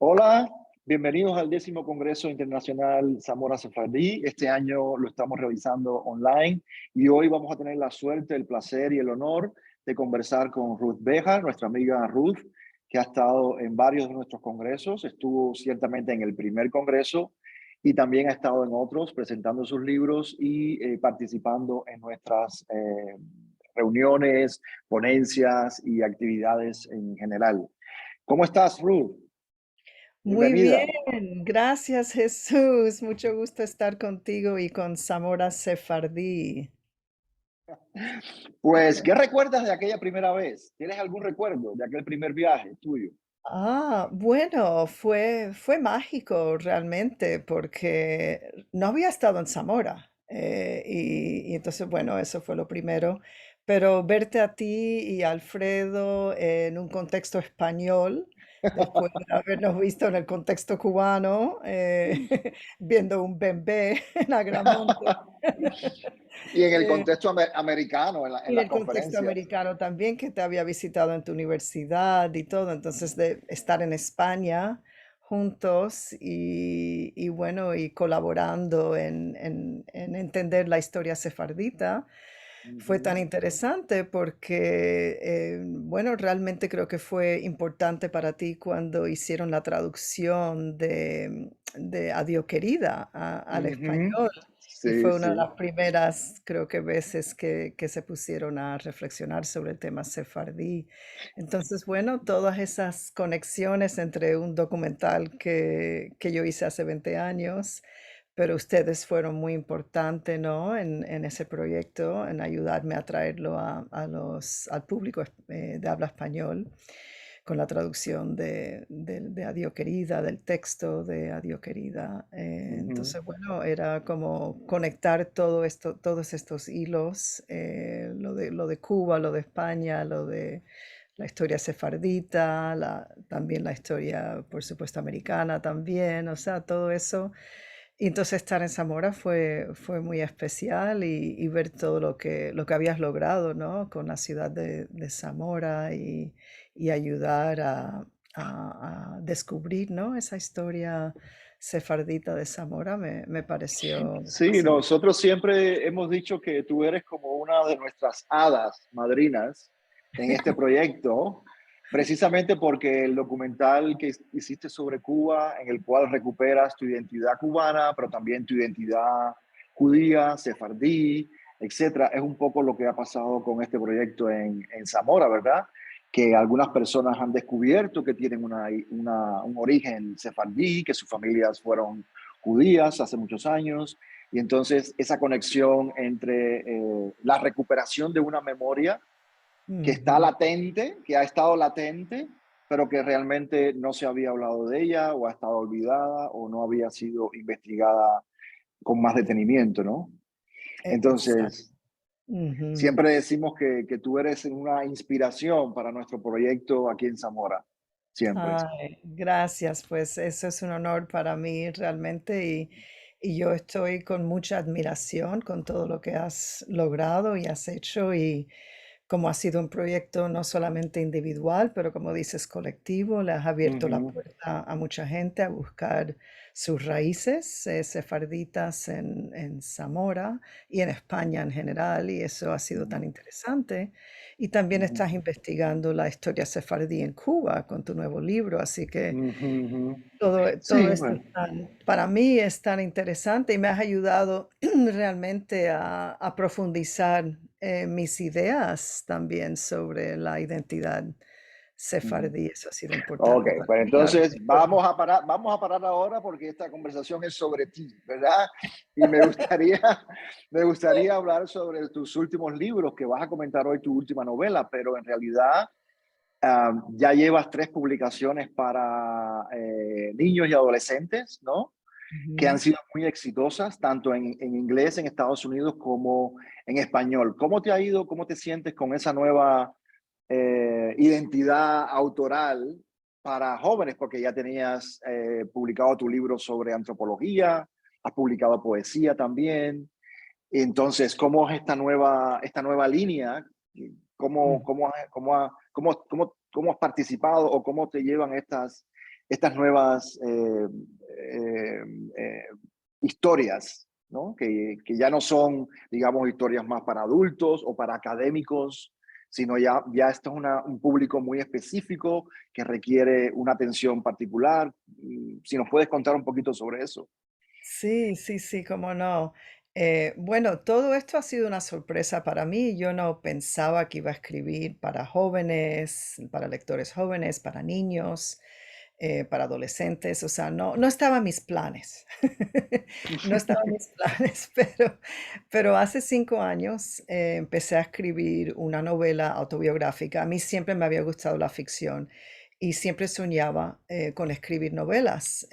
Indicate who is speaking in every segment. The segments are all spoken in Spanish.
Speaker 1: Hola, bienvenidos al 10º Congreso Internacional Zamora Sefardí. Este año lo estamos realizando online y hoy vamos a tener la suerte, el placer y el honor de conversar con Ruth Béjar, nuestra amiga Ruth, que ha estado en varios de nuestros congresos. Estuvo ciertamente en el primer congreso y también ha estado en otros presentando sus libros y participando en nuestras reuniones, ponencias y actividades en general. ¿Cómo estás, Ruth?
Speaker 2: Muy bien,
Speaker 1: Bienvenida.
Speaker 2: gracias Jesús. Mucho gusto estar contigo y con Zamora Sefardí.
Speaker 1: Pues, ¿qué recuerdas de aquella primera vez? ¿Tienes algún recuerdo de aquel primer viaje tuyo?
Speaker 2: Bueno, fue mágico realmente porque no había estado en Zamora. Y entonces, bueno, eso fue lo primero. Pero verte a ti y a Alfredo en un contexto español, después de habernos visto en el contexto cubano, viendo un bembé en Agramonte.
Speaker 1: Y en el
Speaker 2: Eh,
Speaker 1: contexto americano, en
Speaker 2: y
Speaker 1: las
Speaker 2: el contexto
Speaker 1: conferencias.
Speaker 2: americano también, que te había visitado en tu universidad y todo, entonces de estar en España juntos y bueno, y colaborando en entender la historia sefardita, fue tan
Speaker 1: Ujú,
Speaker 2: interesante porque, bueno, realmente creo que fue importante para ti cuando hicieron la traducción de Adiós querida al
Speaker 1: ujú.
Speaker 2: español. Y
Speaker 1: Sí,
Speaker 2: fue una de
Speaker 1: sí.
Speaker 2: las primeras, creo que veces que se pusieron a reflexionar sobre el tema sefardí. Entonces, bueno, todas esas conexiones entre un documental que yo hice hace 20 años, pero ustedes fueron muy importantes, ¿no? En ese proyecto, en ayudarme a traerlo al público de habla español con la traducción de Adiós querida, del texto de Adiós querida.
Speaker 1: Ujú,
Speaker 2: Entonces, bueno, era como conectar todo esto, todos estos hilos, lo de Cuba, lo de España, lo de la historia sefardita, también la historia, por supuesto, americana también, o sea, todo eso. Y entonces estar en Zamora fue muy especial y ver todo lo que habías logrado, ¿no? Con la ciudad de Zamora y ayudar a descubrir, ¿no? Esa historia sefardita de Zamora me pareció
Speaker 1: sí,
Speaker 2: fascinante.
Speaker 1: nosotros siempre hemos dicho que tú eres como una de nuestras hadas madrinas en este proyecto, precisamente porque el documental que hiciste sobre Cuba, en el cual recuperas tu identidad cubana, pero también tu identidad judía, sefardí, etcétera, es un poco lo que ha pasado con este proyecto en Zamora, ¿verdad? Que algunas personas han descubierto que tienen un origen sefardí, que sus familias fueron judías hace muchos años, y entonces esa conexión entre la recuperación de una memoria que está
Speaker 2: Ujú.
Speaker 1: latente, que ha estado latente, pero que realmente no se había hablado de ella o ha estado olvidada o no había sido investigada con más detenimiento, ¿no?
Speaker 2: Exacto.
Speaker 1: Entonces,
Speaker 2: Ujú.
Speaker 1: siempre decimos que tú eres una inspiración para nuestro proyecto aquí en Zamora, siempre.
Speaker 2: Ay, gracias, pues eso es un honor para mí realmente y yo estoy con mucha admiración con todo lo que has logrado y has hecho y como ha sido un proyecto no solamente individual, pero como dices, colectivo, le has abierto la
Speaker 1: Ujú,
Speaker 2: puerta a mucha gente a buscar sus raíces sefarditas en Zamora y en España en general, y eso ha sido tan
Speaker 1: ujú,
Speaker 2: interesante. Y también
Speaker 1: ujú,
Speaker 2: estás investigando la historia sefardí en Cuba con tu nuevo libro, así que
Speaker 1: ujú, ujú.
Speaker 2: todo
Speaker 1: Sí,
Speaker 2: esto
Speaker 1: bueno.
Speaker 2: para mí es tan interesante y me has ayudado realmente a profundizar mis ideas también sobre la identidad
Speaker 1: Ujú.
Speaker 2: sefardí. Eso ha sido
Speaker 1: Ok,
Speaker 2: importante para
Speaker 1: pues
Speaker 2: mí.
Speaker 1: entonces vamos a parar ahora porque esta conversación es sobre ti, ¿verdad? Y me gustaría hablar sobre tus últimos libros, que vas a comentar hoy tu última novela, pero en realidad ya llevas 3 publicaciones para niños y adolescentes, ¿no? Que han
Speaker 2: Ujú.
Speaker 1: sido muy exitosas, tanto en inglés en Estados Unidos como en español. ¿Cómo te ha ido? ¿Cómo te sientes con esa nueva identidad autoral para jóvenes? Porque ya tenías publicado tu libro sobre antropología, has publicado poesía también. Entonces, ¿cómo es esta nueva línea? ¿Cómo has participado o cómo te llevan estas nuevas eh, eh, historias, ¿no? Que ya no son, digamos, historias más para adultos o para académicos, sino ya esto es un público muy específico que requiere una atención particular. Si nos puedes contar un poquito sobre eso.
Speaker 2: Sí, sí, sí, cómo no. Bueno, todo esto ha sido una sorpresa para mí. Yo no pensaba que iba a escribir para jóvenes, para lectores jóvenes, para niños, para adolescentes. O sea, no estaba en mis planes. No estaba en mis planes, pero hace 5 años empecé a escribir una novela autobiográfica. A mí siempre me había gustado la ficción y siempre soñaba con escribir novelas,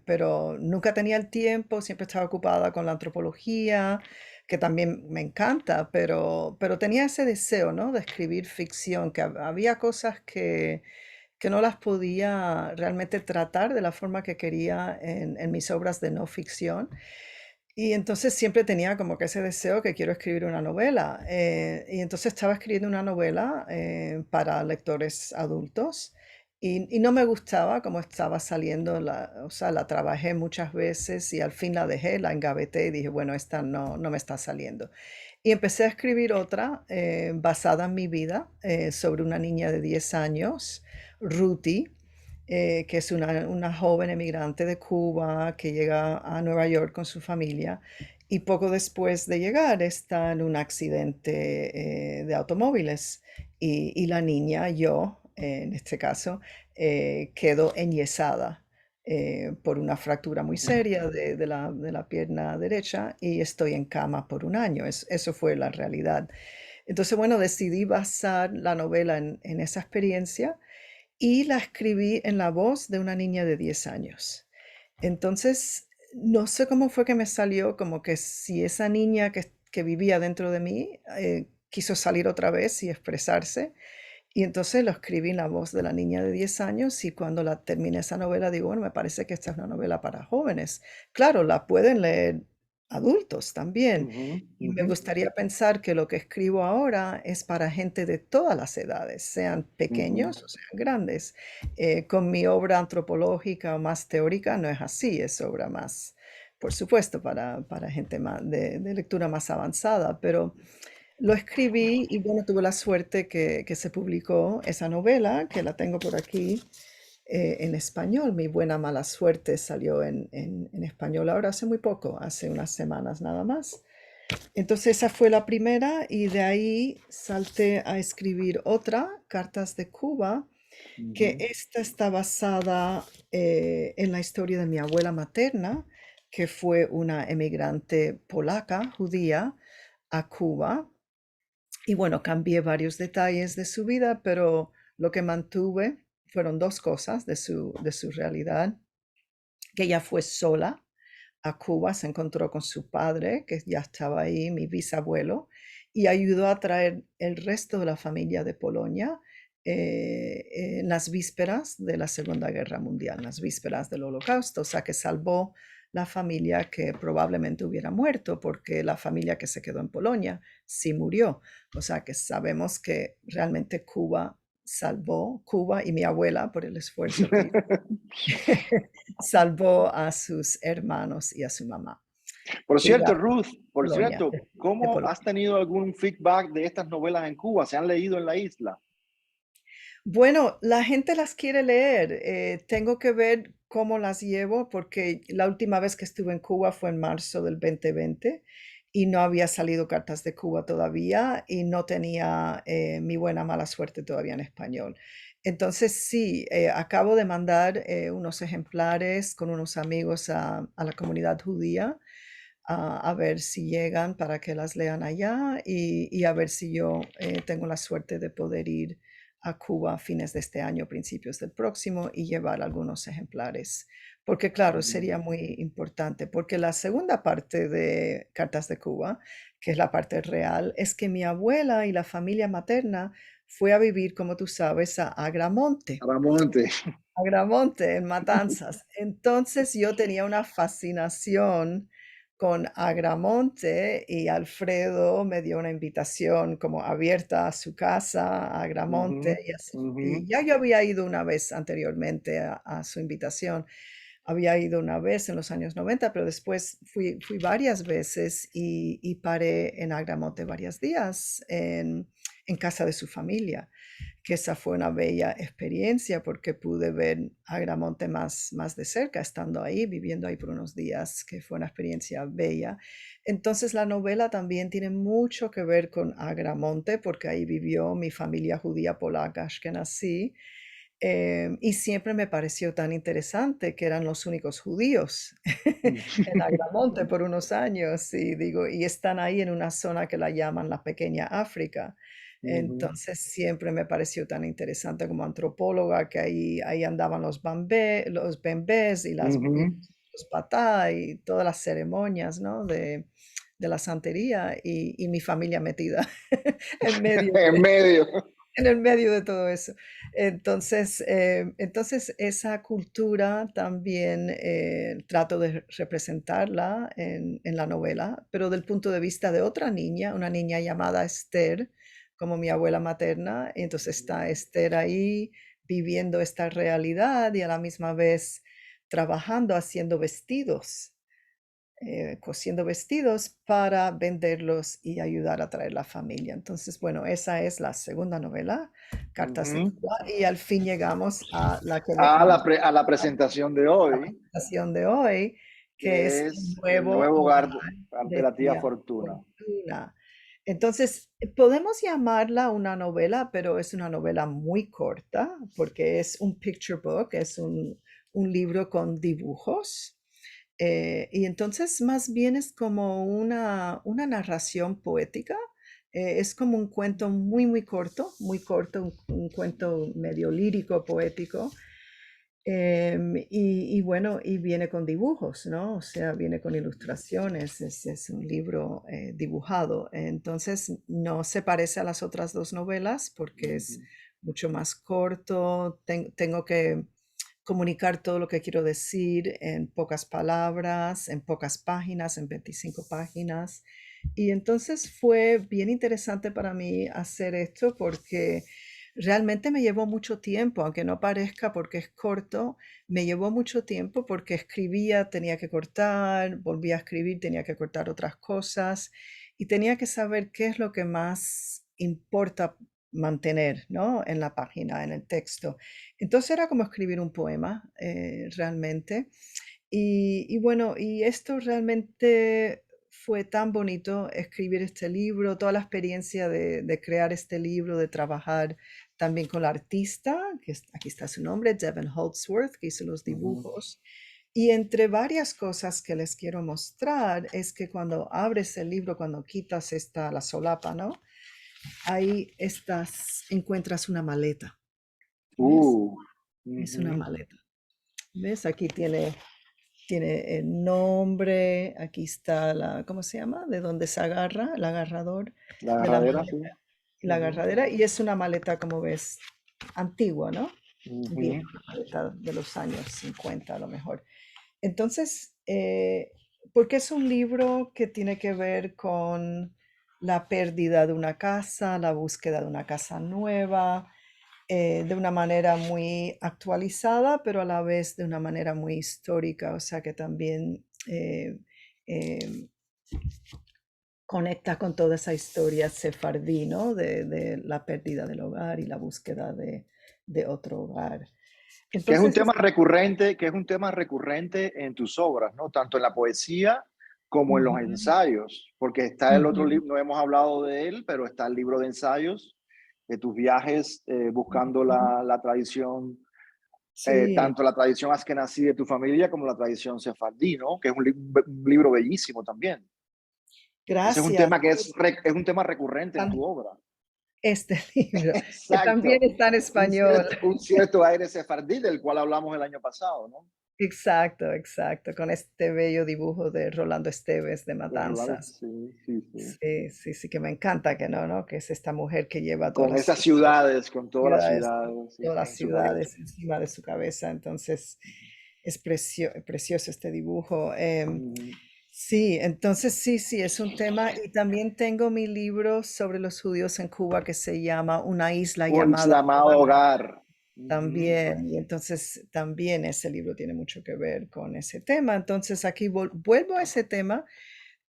Speaker 2: pero nunca tenía el tiempo, siempre estaba ocupada con la antropología, que también me encanta, pero tenía ese deseo, ¿no? De escribir ficción, que había cosas que no las podía realmente tratar de la forma que quería en mis obras de no ficción. Y entonces siempre tenía como que ese deseo que quiero escribir una novela. Y entonces estaba escribiendo una novela para lectores adultos y no me gustaba cómo estaba saliendo, o sea, la trabajé muchas veces y al fin la dejé, la engaveté y dije, bueno, esta no me está saliendo. Y empecé a escribir otra basada en mi vida sobre una niña de 10 años, Ruthie, que es una joven emigrante de Cuba que llega a Nueva York con su familia y poco después de llegar está en un accidente de automóviles y la niña, yo en este caso, quedo enyesada por una fractura muy seria de la pierna derecha y estoy en cama por un año. Eso fue la realidad. Entonces, bueno, decidí basar la novela en esa experiencia y la escribí en la voz de una niña de 10 años. Entonces, no sé cómo fue que me salió, como que si esa niña que vivía dentro de mí quiso salir otra vez y expresarse. Y entonces lo escribí en la voz de la niña de 10 años y cuando la terminé esa novela digo, bueno, me parece que esta es una novela para jóvenes. Claro, la pueden leer adultos también.
Speaker 1: Ujú,
Speaker 2: Y me
Speaker 1: ujú,
Speaker 2: gustaría pensar que lo que escribo ahora es para gente de todas las edades, sean
Speaker 1: ujú.
Speaker 2: pequeños o sean grandes. Con mi obra antropológica o más teórica no es así, es obra más, por supuesto, para gente más de lectura más avanzada, pero lo escribí y bueno, tuve la suerte que se publicó esa novela, que la tengo por aquí en español. Mi buena mala suerte salió en español ahora hace muy poco, hace unas semanas nada más. Entonces esa fue la primera y de ahí salté a escribir otra, Cartas de Cuba, que
Speaker 1: Ujú.
Speaker 2: esta está basada en la historia de mi abuela materna, que fue una emigrante polaca, judía, a Cuba y bueno, cambié varios detalles de su vida, pero lo que mantuve fueron dos cosas de su realidad, que ella fue sola a Cuba, se encontró con su padre, que ya estaba ahí, mi bisabuelo, y ayudó a traer el resto de la familia de Polonia en las vísperas de la Segunda Guerra Mundial, en las vísperas del Holocausto, o sea que salvó la familia que probablemente hubiera muerto, porque la familia que se quedó en Polonia sí murió. O sea que sabemos que realmente Cuba salvó, Cuba y mi abuela, por el esfuerzo que hizo, salvó a sus hermanos y a su mamá.
Speaker 1: Por
Speaker 2: Ella,
Speaker 1: cierto, Ruth, por
Speaker 2: Polonia,
Speaker 1: cierto,
Speaker 2: de
Speaker 1: ¿cómo
Speaker 2: Polonia.
Speaker 1: has tenido algún feedback de estas novelas en Cuba? ¿Se han leído en la isla?
Speaker 2: Bueno, la gente las quiere leer. Tengo que ver cómo las llevo porque la última vez que estuve en Cuba fue en marzo del 2020 y no había salido Cartas de Cuba todavía y no tenía Mi buena mala suerte todavía en español. Entonces sí, acabo de mandar unos ejemplares con unos amigos a la comunidad judía a ver si llegan para que las lean allá y a ver si yo tengo la suerte de poder ir a Cuba a fines de este año, principios del próximo, y llevar algunos ejemplares. Porque claro,
Speaker 1: Ujú.
Speaker 2: sería muy importante, porque la segunda parte de Cartas de Cuba, que es la parte real, es que mi abuela y la familia materna fue a vivir, como tú sabes, a Agramonte.
Speaker 1: Aramonte.
Speaker 2: Agramonte, en Matanzas. Entonces yo tenía una fascinación con Agramonte y Alfredo me dio una invitación como abierta a su casa, a Agramonte,
Speaker 1: Ujú,
Speaker 2: y, así,
Speaker 1: ujú,
Speaker 2: y ya yo había ido una vez anteriormente a su invitación. Había ido una vez en los años 90, pero después fui varias veces y paré en Agramonte varios días en casa de su familia, que esa fue una bella experiencia porque pude ver Agramonte más de cerca, estando ahí, viviendo ahí por unos días, que fue una experiencia bella. Entonces la novela también tiene mucho que ver con Agramonte porque ahí vivió mi familia judía polaca ashkenazí, y siempre me pareció tan interesante que eran los únicos judíos en Agramonte por unos años y digo, y están ahí en una zona que la llaman la Pequeña África.
Speaker 1: ujú,
Speaker 2: Entonces siempre me pareció tan interesante como antropóloga que ahí andaban los bembés y
Speaker 1: ujú.
Speaker 2: los patá y todas las ceremonias, ¿no? De la santería y mi familia metida en medio
Speaker 1: En medio.
Speaker 2: en el medio de todo eso. Entonces esa cultura también trato de representarla en la novela, pero del punto de vista de otra niña, una niña llamada Esther, como mi abuela materna. Entonces está Esther ahí viviendo esta realidad y a la misma vez trabajando, haciendo vestidos, cosiendo vestidos para venderlos y ayudar a traer la familia. Entonces, bueno, esa es la segunda novela, Cartas de
Speaker 1: Ujú.
Speaker 2: Cuba, y al fin llegamos a la que
Speaker 1: A
Speaker 2: a
Speaker 1: a la presentación de
Speaker 2: la
Speaker 1: hoy,
Speaker 2: presentación de hoy, que es
Speaker 1: que
Speaker 2: el
Speaker 1: es el
Speaker 2: nuevo
Speaker 1: nuevo
Speaker 2: hogar
Speaker 1: hogar de
Speaker 2: de
Speaker 1: la tía
Speaker 2: Tía
Speaker 1: Fortuna.
Speaker 2: Fortuna. Entonces, podemos llamarla una novela, pero es una novela muy corta porque es un picture book, es un libro con dibujos. Y entonces más bien es como una narración poética. Es como un cuento muy corto, un cuento medio lírico, poético. Y bueno, y viene con dibujos, ¿no? O sea, viene con ilustraciones, es un libro dibujado. Entonces, no se parece a las otras dos novelas porque es
Speaker 1: Ujú,
Speaker 2: mucho más corto. Tengo que comunicar todo lo que quiero decir en pocas palabras, en pocas páginas, en 25 páginas. Y entonces fue bien interesante para mí hacer esto porque realmente me llevó mucho tiempo, aunque no parezca porque es corto, me llevó mucho tiempo porque escribía, tenía que cortar, volvía a escribir, tenía que cortar otras cosas y tenía que saber qué es lo que más importa mantener, ¿no? En la página, en el texto. Entonces era como escribir un poema, realmente. Y bueno, y esto realmente fue tan bonito escribir este libro, toda la experiencia de crear este libro, de trabajar también con la artista, aquí está su nombre, Devon Holdsworth, que hizo los
Speaker 1: ujú.
Speaker 2: dibujos. Y entre varias cosas que les quiero mostrar es que cuando abres el libro, cuando quitas la solapa, ¿no? Ahí encuentras una maleta, ¿ves? Es una
Speaker 1: Ujú.
Speaker 2: maleta. ¿Ves? Aquí tiene el nombre, aquí está ¿cómo se llama? De dónde se agarra, el agarrador
Speaker 1: La
Speaker 2: de la
Speaker 1: agarradera, sí.
Speaker 2: maleta. Y la
Speaker 1: Ujú,
Speaker 2: agarradera, y es una maleta, como ves, antigua, ¿no? Vieja,
Speaker 1: ujú.
Speaker 2: una maleta de los años 50 a lo mejor. Entonces, porque es un libro que tiene que ver con la pérdida de una casa, la búsqueda de una casa nueva, de una manera muy actualizada, pero a la vez de una manera muy histórica, o sea que también eh, conecta con toda esa historia sefardí, ¿no? De la pérdida del hogar y la búsqueda de otro hogar.
Speaker 1: Que es un
Speaker 2: Entonces,
Speaker 1: tema recurrente, que es un tema recurrente en tus obras, ¿no? Tanto en la poesía como en los
Speaker 2: ujú,
Speaker 1: ensayos, porque está el otro
Speaker 2: ujú,
Speaker 1: libro, no hemos hablado de él, pero está el libro de ensayos, de tus viajes buscando
Speaker 2: ujú.
Speaker 1: la tradición,
Speaker 2: Sí,
Speaker 1: tanto la tradición askenazí de tu familia como la tradición sefardí, ¿no? Que es un libro bellísimo también. Ese es un
Speaker 2: gracias.
Speaker 1: tema es un tema recurrente en tu obra.
Speaker 2: Este libro, que también
Speaker 1: Exacto.
Speaker 2: está en español.
Speaker 1: Un cierto aire sefardí del cual hablamos el año pasado, ¿no?
Speaker 2: Exacto, exacto, con este bello dibujo de Rolando Esteves de
Speaker 1: De Rolando,
Speaker 2: Matanzas.
Speaker 1: sí, sí, sí.
Speaker 2: Sí, sí, sí, que me encanta que no, ¿no? Que es esta mujer que lleva
Speaker 1: Con esas ciudades, con
Speaker 2: ciudades,
Speaker 1: sí,
Speaker 2: todas las
Speaker 1: en su cabeza.
Speaker 2: ciudades encima de su cabeza. Entonces, es precioso este dibujo.
Speaker 1: Ujú.
Speaker 2: Sí, entonces sí, sí, es un tema. Y también tengo mi libro sobre los judíos en Cuba que se llama Una isla
Speaker 1: Un
Speaker 2: llamada
Speaker 1: llamado
Speaker 2: Havana.
Speaker 1: hogar. Ujú.
Speaker 2: También, y entonces también ese libro tiene mucho que ver con ese tema. Entonces aquí vuelvo a ese tema,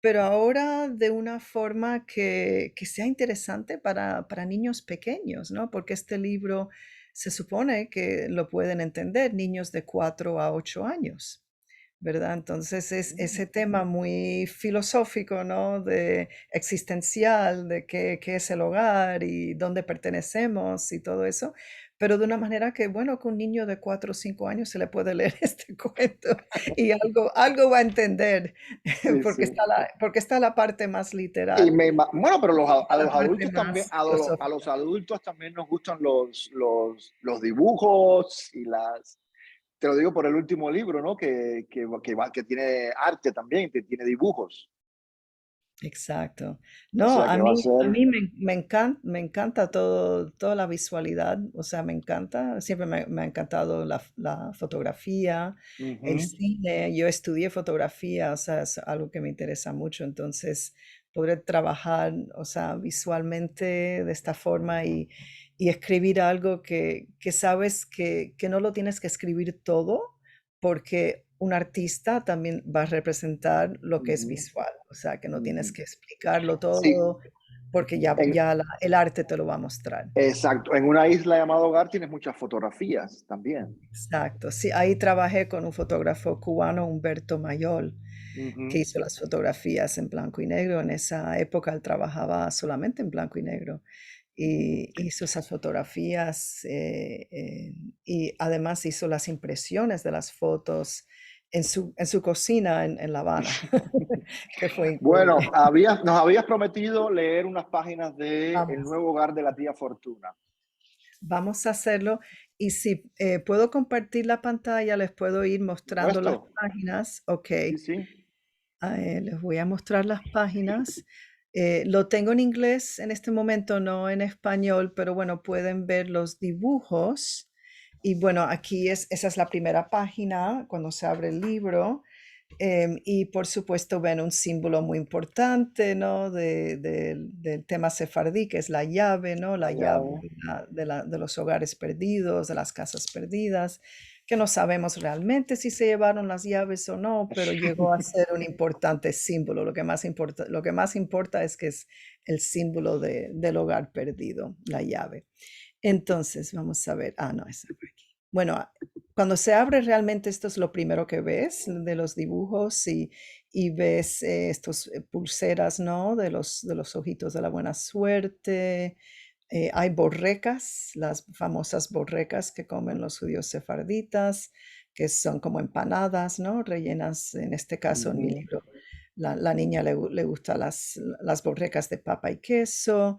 Speaker 2: pero ahora de una forma que sea interesante para niños pequeños, ¿no? Porque este libro se supone que lo pueden entender niños de 4 a 8 años. ¿Verdad? Entonces es ese tema muy filosófico, ¿no? De existencial, de qué es el hogar y dónde pertenecemos y todo eso, pero de una manera que, bueno, que un niño de 4 o 5 años se le puede leer este cuento y algo va a entender,
Speaker 1: Sí,
Speaker 2: porque
Speaker 1: sí.
Speaker 2: está la parte más
Speaker 1: Y
Speaker 2: literal,
Speaker 1: bueno, pero a
Speaker 2: la
Speaker 1: los
Speaker 2: parte
Speaker 1: adultos también,
Speaker 2: más
Speaker 1: a los
Speaker 2: filosófica.
Speaker 1: adultos también nos gustan los dibujos y te lo digo por el último libro, ¿no? Que tiene arte también, que tiene dibujos.
Speaker 2: Exacto.
Speaker 1: O
Speaker 2: No,
Speaker 1: sea que va a
Speaker 2: a
Speaker 1: ser.
Speaker 2: mí me encanta toda la visualidad, o sea, me encanta, siempre me ha encantado la fotografía, el
Speaker 1: Ujú.
Speaker 2: cine, yo estudié fotografía, o sea, es algo que me interesa mucho, entonces poder trabajar, o sea, visualmente de esta forma y escribir algo que sabes que no lo tienes que escribir todo, porque un artista también va a representar lo que es
Speaker 1: Ujú,
Speaker 2: visual, o sea, que no tienes
Speaker 1: ujú.
Speaker 2: que explicarlo
Speaker 1: Sí,
Speaker 2: todo, porque
Speaker 1: en,
Speaker 2: el arte te lo va a mostrar.
Speaker 1: exacto. En una isla llamada Hogar tienes muchas fotografías también.
Speaker 2: Exacto. Sí, ahí trabajé con un fotógrafo cubano, Humberto Mayol, que
Speaker 1: Ujú.
Speaker 2: hizo las fotografías en blanco y negro. En esa época él trabajaba solamente en blanco y negro y hizo esas fotografías y además hizo las impresiones de las fotos en su cocina en La Habana, que fue
Speaker 1: Bueno,
Speaker 2: increíble.
Speaker 1: nos habías prometido leer unas páginas de El
Speaker 2: Vamos,
Speaker 1: nuevo hogar de la tía Fortuna.
Speaker 2: vamos a hacerlo. Y si puedo compartir la pantalla, les puedo ir
Speaker 1: Por
Speaker 2: mostrando las
Speaker 1: supuesto.
Speaker 2: páginas. Ok.
Speaker 1: Sí, sí.
Speaker 2: Les voy a mostrar las páginas. Lo tengo en inglés en este momento, no en español, pero bueno, pueden ver los dibujos. Y bueno, esa es la primera página cuando se abre el libro. Y por supuesto ven un símbolo muy importante, ¿no? Del tema sefardí, que es la llave, ¿no? La
Speaker 1: Allá,
Speaker 2: llave de los hogares perdidos, de las casas perdidas, que no sabemos realmente si se llevaron las llaves o no, pero llegó a ser un importante símbolo. Lo que más importa es que es el símbolo del hogar perdido, la llave. Entonces, vamos a ver. Ah, no, está por aquí. Bueno, cuando se abre realmente esto es lo primero que ves de los dibujos y ves estos pulseras, ¿no? De los ojitos de la buena suerte. Hay borrecas, las famosas borrecas que comen los judíos sefarditas, que son como empanadas, ¿no? Rellenas, en este caso, en mi
Speaker 1: ujú.
Speaker 2: libro, la niña le gusta las borrecas de papa y queso.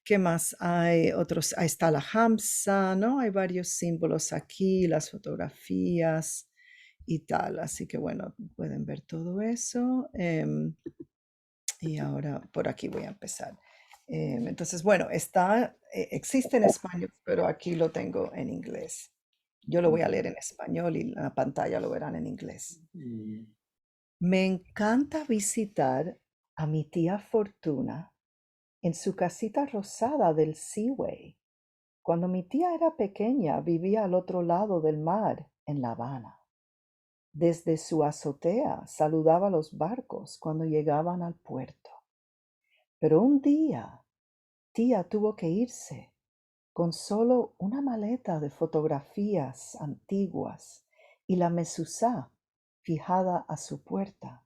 Speaker 2: ¿Qué más hay? Otros, ahí está la hamsa, ¿no? Hay varios símbolos aquí, las fotografías y tal. Así que bueno, pueden ver todo eso. Y ahora por aquí voy a empezar. Entonces, bueno, existe en español, pero aquí lo tengo en inglés. Yo lo voy a leer en español y la pantalla lo verán en inglés.
Speaker 1: Mm.
Speaker 2: Me encanta visitar a mi tía Fortuna en su casita rosada del Seaway. Cuando mi tía era pequeña, vivía al otro lado del mar, en La Habana. Desde su azotea saludaba a los barcos cuando llegaban al puerto. Pero un día, tía tuvo que irse con solo una maleta de fotografías antiguas y la mezuzá fijada a su puerta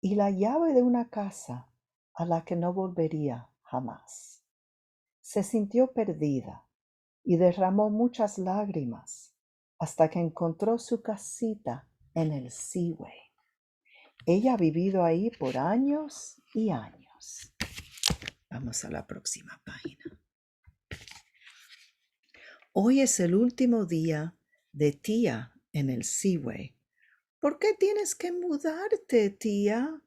Speaker 2: y la llave de una casa a la que no volvería jamás. Se sintió perdida y derramó muchas lágrimas hasta que encontró su casita en el Seaway. Ella ha vivido ahí por años y años. Vamos a la próxima página. Hoy es el último día de tía en el Seaway. ¿Por qué tienes que mudarte, tía?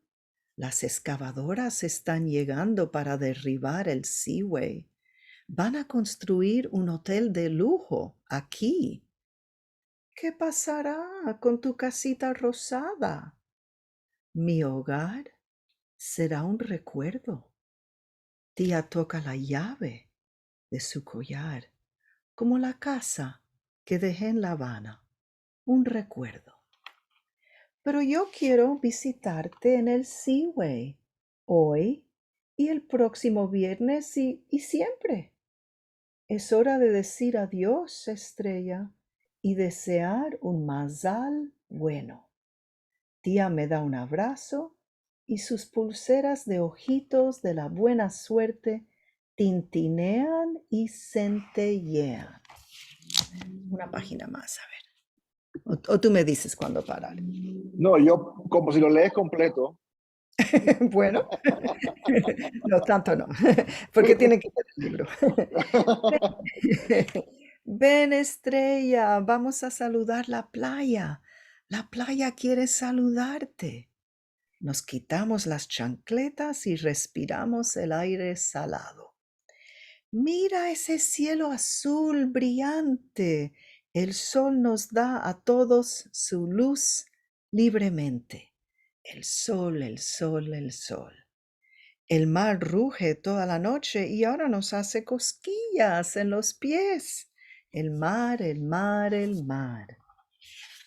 Speaker 2: Las excavadoras están llegando para derribar el Seaway. Van a construir un hotel de lujo aquí. ¿Qué pasará con tu casita rosada? Mi hogar será un recuerdo. Tía toca la llave de su collar, como la casa que dejé en La Habana, un recuerdo. Pero yo quiero visitarte en el Seaway hoy y el próximo viernes y siempre. Es hora de decir adiós, estrella, y desear un mazal bueno. Tía me da un abrazo y sus pulseras de ojitos de la buena suerte tintinean y centellean. Una página más, a ver. O tú me dices cuándo parar.
Speaker 1: No, yo, como si lo lees completo.
Speaker 2: Bueno, no tanto no, porque tiene que ser el libro. Ven, estrella, vamos a saludar la playa. La playa quiere saludarte. Nos quitamos las chancletas y respiramos el aire salado. Mira ese cielo azul brillante. El sol nos da a todos su luz libremente. El sol, el sol, el sol. El mar ruge toda la noche y ahora nos hace cosquillas en los pies. El mar, el mar, el mar.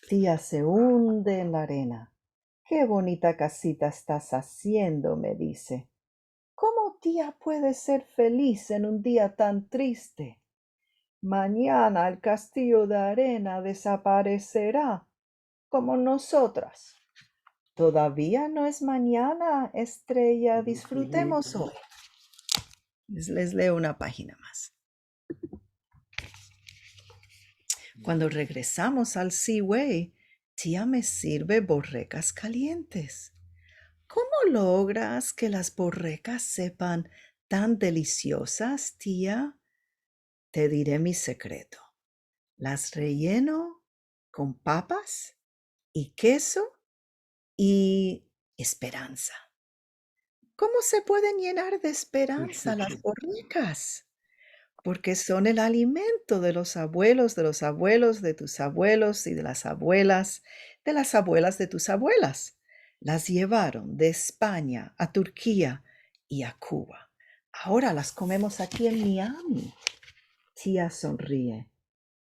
Speaker 2: Tía se hunde en la arena. Qué bonita casita estás haciendo, me dice. ¿Cómo tía puede ser feliz en un día tan triste? Mañana el castillo de arena desaparecerá, como nosotras. Todavía no es mañana, estrella. Disfrutemos hoy. Les leo una página más. Cuando regresamos al Seaway, tía me sirve borrecas calientes. ¿Cómo logras que las borrecas sepan tan deliciosas, tía? Te diré mi secreto. Las relleno con papas y queso y esperanza. ¿Cómo se pueden llenar de esperanza las borrecas? Porque son el alimento de los abuelos, de los abuelos, de tus abuelos y de las abuelas de tus abuelas. Las llevaron de España a Turquía y a Cuba. Ahora las comemos aquí en Miami. Tía sonríe.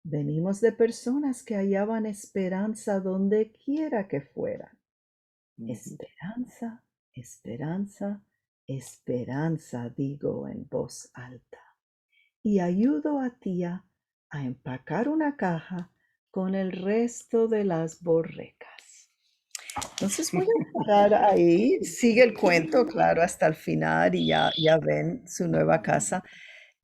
Speaker 2: Venimos de personas que hallaban esperanza donde quiera que fueran. Esperanza, esperanza, esperanza, digo en voz alta. Y ayudo a tía a empacar una caja con el resto de las borrecas. Entonces voy a parar ahí. Sigue el cuento, claro, hasta el final y ya ven su nueva casa.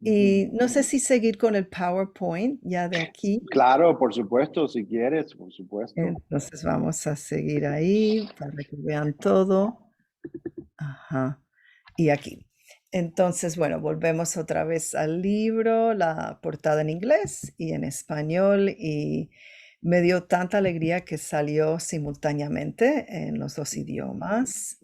Speaker 2: Y no sé si seguir con el PowerPoint ya de aquí.
Speaker 1: Claro, por supuesto, si quieres, por supuesto.
Speaker 2: Entonces vamos a seguir ahí para que vean todo. Ajá. Y aquí. Entonces, bueno, volvemos otra vez al libro, la portada en inglés y en español, y me dio tanta alegría que salió simultáneamente en los dos idiomas.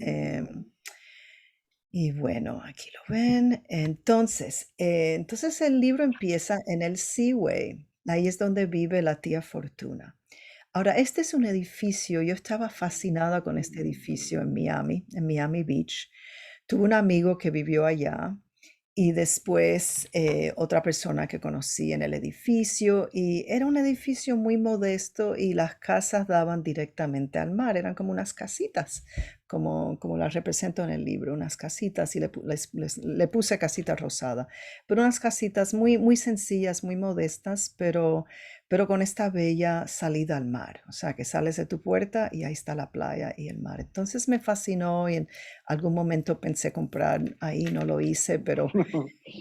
Speaker 2: Y bueno, aquí lo ven. Entonces el libro empieza en el Seaway. Ahí es donde vive la tía Fortuna. Ahora, este es un edificio, yo estaba fascinada con este edificio en Miami Beach. Tuve un amigo que vivió allá y después otra persona que conocí en el edificio, y era un edificio muy modesto y las casas daban directamente al mar, eran como unas casitas, como las represento en el libro, unas casitas, y le puse casita rosada, pero unas casitas muy, muy sencillas, muy modestas, pero con esta bella salida al mar, o sea, que sales de tu puerta y ahí está la playa y el mar. Entonces me fascinó y en algún momento pensé comprar ahí, no lo hice,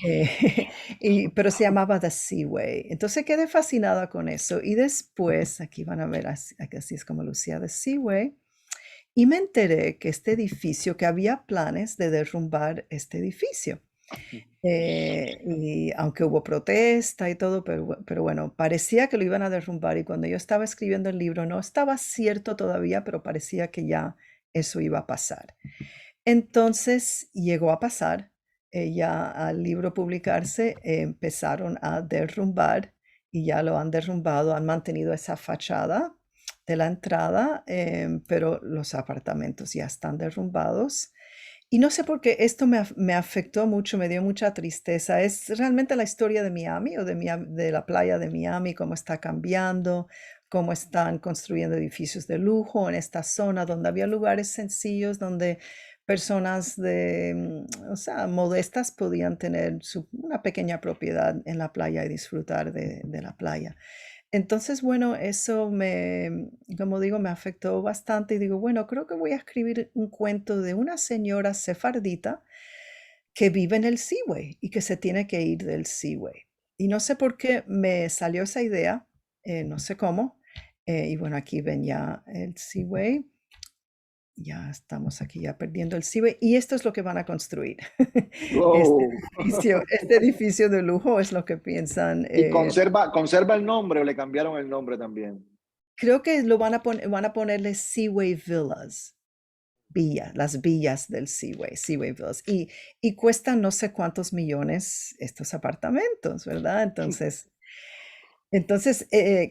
Speaker 2: eh, pero se llamaba The Seaway. Entonces quedé fascinada con eso. Y después, aquí van a ver, así es como lucía The Seaway. Y me enteré que este edificio, que había planes de derrumbar este edificio. Y aunque hubo protesta y todo, pero bueno, parecía que lo iban a derrumbar. Y cuando yo estaba escribiendo el libro, no estaba cierto todavía, pero parecía que ya eso iba a pasar. Entonces llegó a pasar, ya al libro publicarse, empezaron a derrumbar y ya lo han derrumbado, han mantenido esa fachada de la entrada, pero los apartamentos ya están derrumbados. Y no sé por qué esto me afectó mucho, me dio mucha tristeza. Es realmente la historia de Miami o de la playa de Miami, cómo está cambiando, cómo están construyendo edificios de lujo en esta zona donde había lugares sencillos, donde personas o sea, modestas podían tener una pequeña propiedad en la playa y disfrutar de la playa. Entonces, bueno, eso como digo, me afectó bastante y digo, bueno, creo que voy a escribir un cuento de una señora sefardita que vive en el Seaway y que se tiene que ir del Seaway. Y no sé por qué me salió esa idea, no sé cómo. Y bueno, aquí ven ya el Seaway. Ya estamos aquí ya perdiendo el Seaway y esto es lo que van a construir. Este
Speaker 1: Wow.
Speaker 2: este edificio de lujo es lo que piensan.
Speaker 1: ¿Y conserva el nombre o le cambiaron el nombre también?
Speaker 2: Creo que van a ponerle Seaway Villas. Las villas del Seaway, Seaway Villas. Y cuestan no sé cuántos millones estos apartamentos, ¿verdad? Entonces,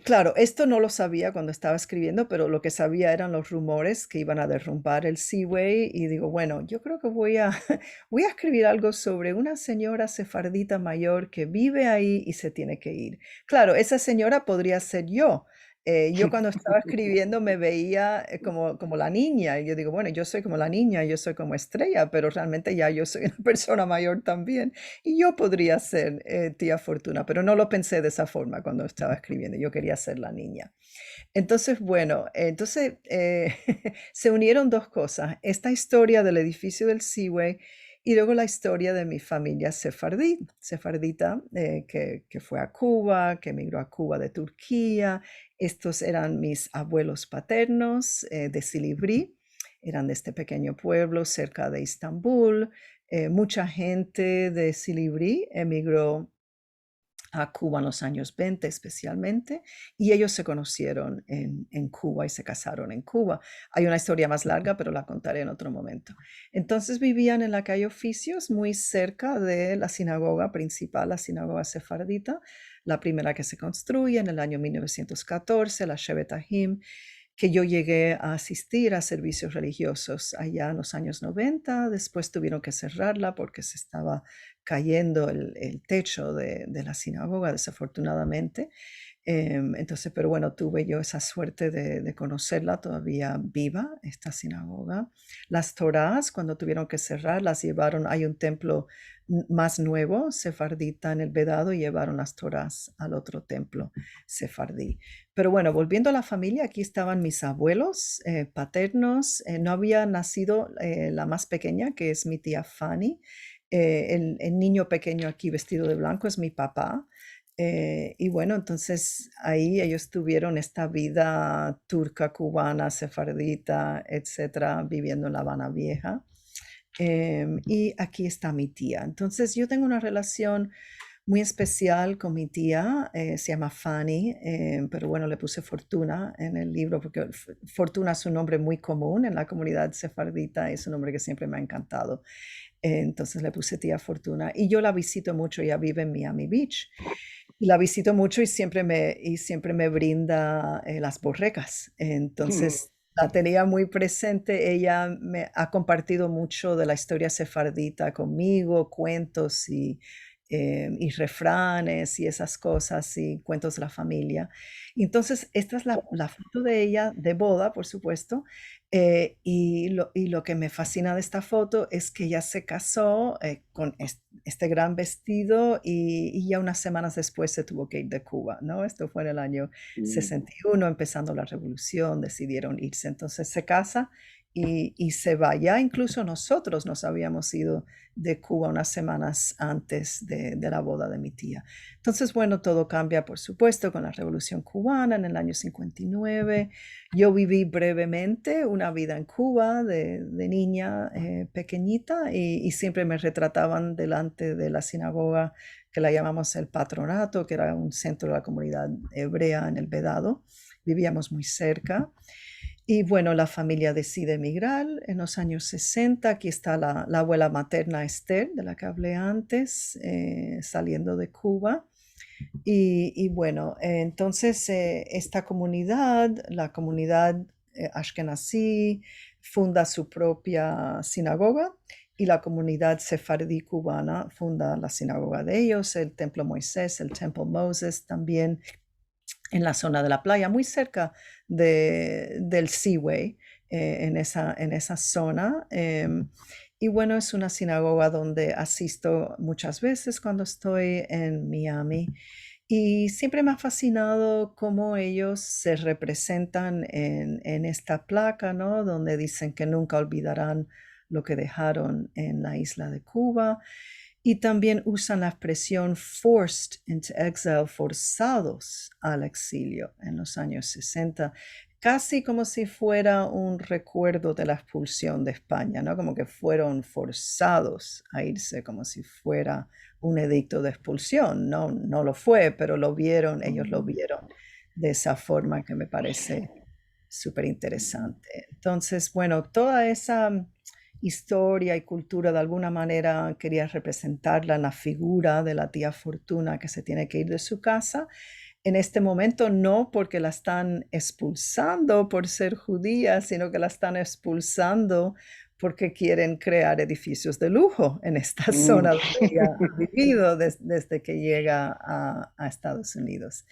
Speaker 2: claro, esto no lo sabía cuando estaba escribiendo, pero lo que sabía eran los rumores que iban a derrumbar el Seaway y digo, bueno, yo creo que voy a escribir algo sobre una señora sefardita mayor que vive ahí y se tiene que ir. Claro, esa señora podría ser yo. Yo cuando estaba escribiendo me veía como la niña y yo digo, bueno, yo soy como la niña, yo soy como Estrella, pero realmente ya yo soy una persona mayor también. Y yo podría ser tía Fortuna, pero no lo pensé de esa forma cuando estaba escribiendo. Yo quería ser la niña. Entonces, bueno, se unieron dos cosas. Esta historia del edificio del Seaway y luego la historia de mi familia sefardita, que fue a Cuba, que emigró a Cuba de Turquía. Estos eran mis abuelos paternos de Silivri. Eran de este pequeño pueblo cerca de Istambul. Mucha gente de Silivri emigró a Cuba en los años 20 especialmente, y ellos se conocieron en Cuba y se casaron en Cuba. Hay una historia más larga, pero la contaré en otro momento. Entonces vivían en la calle Oficios, muy cerca de la sinagoga principal, la sinagoga sefardita, la primera que se construye en el año 1914, la Shevet Ahim, que yo llegué a asistir a servicios religiosos allá en los años 90. Después tuvieron que cerrarla porque se estaba cayendo el techo de la sinagoga, desafortunadamente. Entonces, pero bueno, tuve yo esa suerte de conocerla todavía viva, esta sinagoga. Las Torás, cuando tuvieron que cerrar, las llevaron, hay un templo más nuevo, sefardita en el Vedado, y llevaron las Torás al otro templo sefardí. Pero bueno, volviendo a la familia, aquí estaban mis abuelos paternos. No había nacido la más pequeña, que es mi tía Fanny. El niño pequeño aquí vestido de blanco es mi papá. Y bueno, entonces ahí ellos tuvieron esta vida turca, cubana, sefardita, etcétera, viviendo en La Habana Vieja. Y aquí está mi tía. Entonces yo tengo una relación muy especial con mi tía, se llama Fanny, pero bueno, le puse Fortuna en el libro porque Fortuna es un nombre muy común en la comunidad sefardita, es un nombre que siempre me ha encantado. Entonces le puse tía Fortuna y yo la visito mucho, ella vive en Miami Beach. Y la visito mucho y siempre me brinda las borrecas. Entonces la tenía muy presente. Ella me ha compartido mucho de la historia sefardita conmigo, cuentos y refranes y esas cosas y cuentos de la familia. Entonces, esta es la foto de ella de boda, por supuesto. Y lo que me fascina de esta foto es que ella se casó con este gran vestido y ya unas semanas después se tuvo que ir de Cuba, ¿no? Esto fue en el año
Speaker 1: Mm.
Speaker 2: 61, empezando la revolución, decidieron irse. Entonces se casa y se va. Ya incluso nosotros nos habíamos ido de Cuba unas semanas antes de la boda de mi tía. Entonces, bueno, todo cambia, por supuesto, con la Revolución Cubana en el año 59. Yo viví brevemente una vida en Cuba de niña pequeñita y siempre me retrataban delante de la sinagoga que la llamamos el Patronato, que era un centro de la comunidad hebrea en el Vedado. Vivíamos muy cerca. Y bueno, la familia decide emigrar en los años 60. Aquí está la abuela materna Esther, de la que hablé antes, saliendo de Cuba. Y bueno, entonces esta comunidad, la comunidad Ashkenazí, funda su propia sinagoga y la comunidad sefardí cubana funda la sinagoga de ellos, el Templo Moisés, el Temple Moses, también en la zona de la playa, muy cerca del Seaway, en esa zona. Y bueno, es una sinagoga donde asisto muchas veces cuando estoy en Miami. Y siempre me ha fascinado cómo ellos se representan en esta placa, ¿no? Donde dicen que nunca olvidarán lo que dejaron en la isla de Cuba. Y también usan la expresión forced into exile, forzados al exilio en los años 60, casi como si fuera un recuerdo de la expulsión de España, ¿no? Como que fueron forzados a irse, como si fuera un edicto de expulsión. No, no lo fue, pero lo vieron, ellos lo vieron de esa forma que me parece súper interesante. Entonces, bueno, toda esa historia y cultura de alguna manera quería representarla en la figura de la tía Fortuna que se tiene que ir de su casa. En este momento no porque la están expulsando por ser judía, sino que la están expulsando porque quieren crear edificios de lujo en esta
Speaker 1: Mm.
Speaker 2: zona donde ella ha vivido desde que llega a Estados Unidos.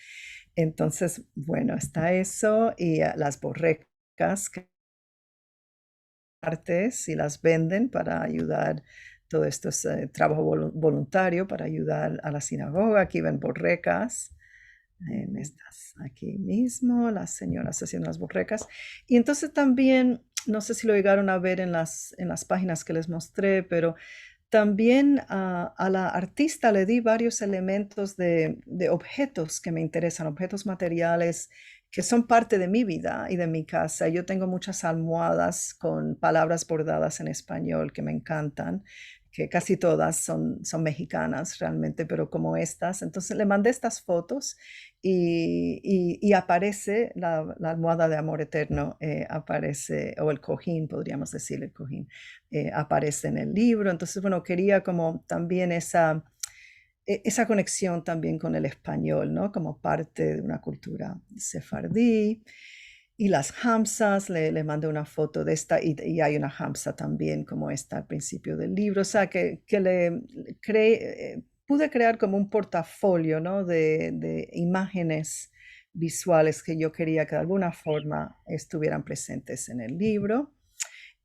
Speaker 2: Entonces, bueno, está eso y las borrecas que artes y las venden para ayudar. Todo esto es trabajo voluntario para ayudar a la sinagoga. Aquí ven borrecas, en estas aquí mismo, las señoras haciendo las borrecas. Y entonces también, no sé si lo llegaron a ver en las páginas que les mostré, pero también a la artista le di varios elementos de objetos que me interesan, objetos materiales que son parte de mi vida y de mi casa. Yo tengo muchas almohadas con palabras bordadas en español que me encantan, que casi todas son mexicanas realmente, pero como estas. Entonces le mandé estas fotos y aparece la almohada de amor eterno, aparece, o el cojín, podríamos decir, el cojín aparece en el libro. Entonces, bueno, quería como también esa conexión también con el español, ¿no? Como parte de una cultura sefardí. Y las hamsas, le mandé una foto de esta y hay una hamsa también como esta al principio del libro. O sea, que pude crear como un portafolio, ¿no? De imágenes visuales que yo quería que de alguna forma estuvieran presentes en el libro.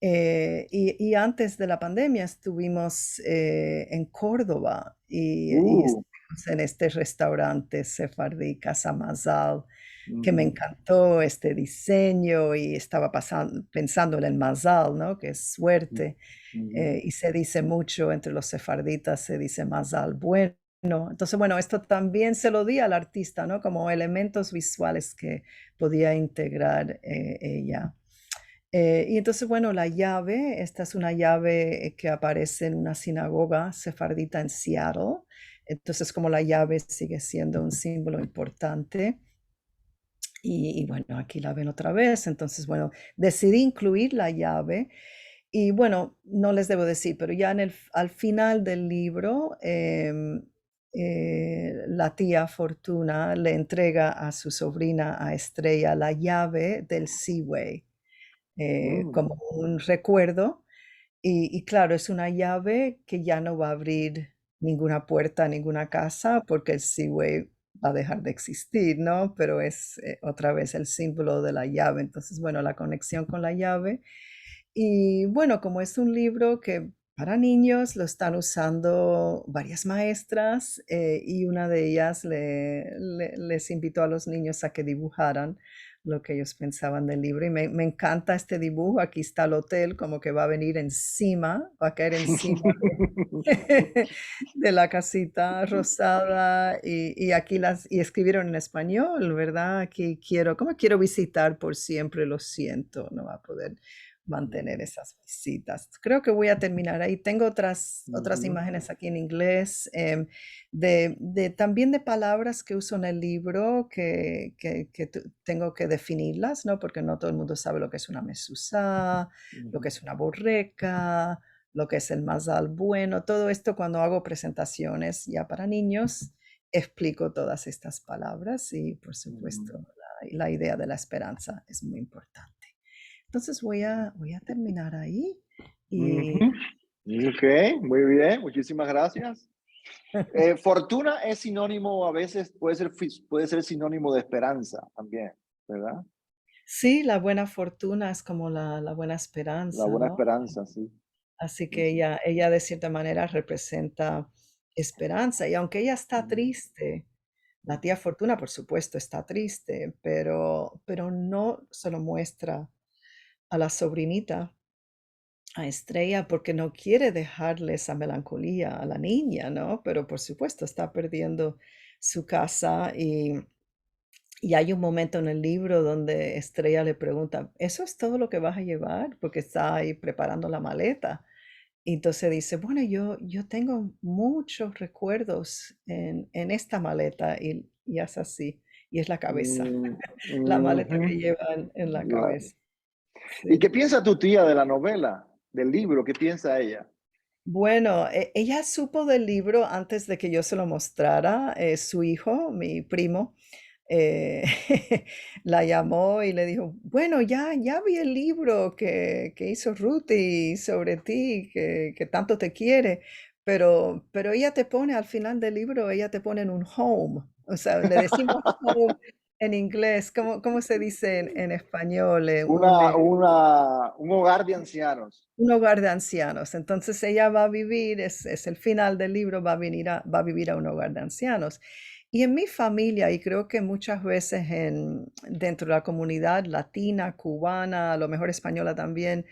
Speaker 2: Y antes de la pandemia estuvimos en Córdoba y
Speaker 1: Uh,
Speaker 2: estuvimos en este restaurante sefardí, Casa Mazal, que me
Speaker 1: ujú,
Speaker 2: encantó este diseño y estaba pensando en el Mazal, ¿no? Que es suerte.
Speaker 1: ujú.
Speaker 2: Y se dice mucho entre los sefarditas, se dice Mazal bueno. Entonces, bueno, esto también se lo di al artista, ¿no? Como elementos visuales que podía integrar ella. Y entonces, bueno, la llave, esta es una llave que aparece en una sinagoga sefardita en Seattle. Entonces, como la llave sigue siendo un símbolo importante. Y bueno, aquí la ven otra vez. Entonces, bueno, decidí incluir la llave. Y bueno, no les debo decir, pero ya al final del libro, la tía Fortuna le entrega a su sobrina, a Estrella, la llave del Seaway
Speaker 1: Mm.
Speaker 2: como un recuerdo. Y claro, es una llave que ya no va a abrir ninguna puerta a ninguna casa porque el Seaway va a dejar de existir, ¿no? Pero es otra vez el símbolo de la llave. Entonces, bueno, la conexión con la llave. Y bueno, como es un libro que para niños lo están usando varias maestras y una de ellas les invitó a los niños a que dibujaran lo que ellos pensaban del libro. Y me encanta este dibujo. Aquí está el hotel, como que va a venir encima, va a caer encima de la casita rosada. Y aquí y escribieron en español, ¿verdad? Aquí como quiero visitar por siempre, lo siento, no va a poder mantener
Speaker 1: Ujú,
Speaker 2: esas visitas. Creo que voy a terminar ahí. Tengo otras
Speaker 1: ujú,
Speaker 2: imágenes aquí en inglés, también de palabras que uso en el libro que tengo que definirlas, ¿no? Porque no todo el mundo sabe lo que es una mezuzá, lo que
Speaker 1: ujú.
Speaker 2: es una borreca, lo que es el mazal bueno, todo esto cuando hago presentaciones ya para niños. explico todas estas palabras y, por supuesto,
Speaker 1: Mm.
Speaker 2: la idea de la esperanza es muy importante. Entonces voy a terminar ahí y
Speaker 1: Ujú. Ok, muy bien, muchísimas gracias. Fortuna es sinónimo, a veces puede ser sinónimo de esperanza también, ¿verdad?
Speaker 2: sí, la buena fortuna es como la buena
Speaker 1: La
Speaker 2: esperanza,
Speaker 1: buena
Speaker 2: ¿no?
Speaker 1: esperanza, sí.
Speaker 2: Así
Speaker 1: Sí,
Speaker 2: que
Speaker 1: sí.
Speaker 2: ella de cierta manera representa esperanza. Y aunque ella está
Speaker 1: Mm,
Speaker 2: triste, la tía Fortuna, por supuesto, está triste, pero no se lo muestra a la sobrinita, a Estrella, porque no quiere dejarle esa melancolía a la niña, ¿no? Pero por supuesto está perdiendo su casa y hay un momento en el libro donde Estrella le pregunta, ¿eso es todo lo que vas a llevar? Porque está ahí preparando la maleta. Y entonces dice, bueno, yo tengo muchos recuerdos en esta maleta y es así, y es la cabeza,
Speaker 1: mm,
Speaker 2: la maleta que
Speaker 1: ujú.
Speaker 2: lleva en la
Speaker 1: La-
Speaker 2: cabeza.
Speaker 1: ¿Y qué
Speaker 2: Sí.
Speaker 1: piensa tu tía de la novela, del libro? ¿Qué piensa ella?
Speaker 2: Bueno, ella supo del libro antes de que yo se lo mostrara. Su hijo, mi primo, eh, la llamó y le dijo, bueno, ya vi el libro que hizo Ruthie sobre ti, que tanto te quiere, pero ella te pone al final del libro, ella te pone en un home. O sea, le decimos home en inglés. ¿Cómo se dice en español?
Speaker 1: Un hogar de ancianos.
Speaker 2: Un hogar de ancianos. Entonces ella va a vivir, es el final del libro, va a vivir a un hogar de ancianos. Y en mi familia, y creo que muchas veces dentro de la comunidad latina, cubana, a lo mejor española también,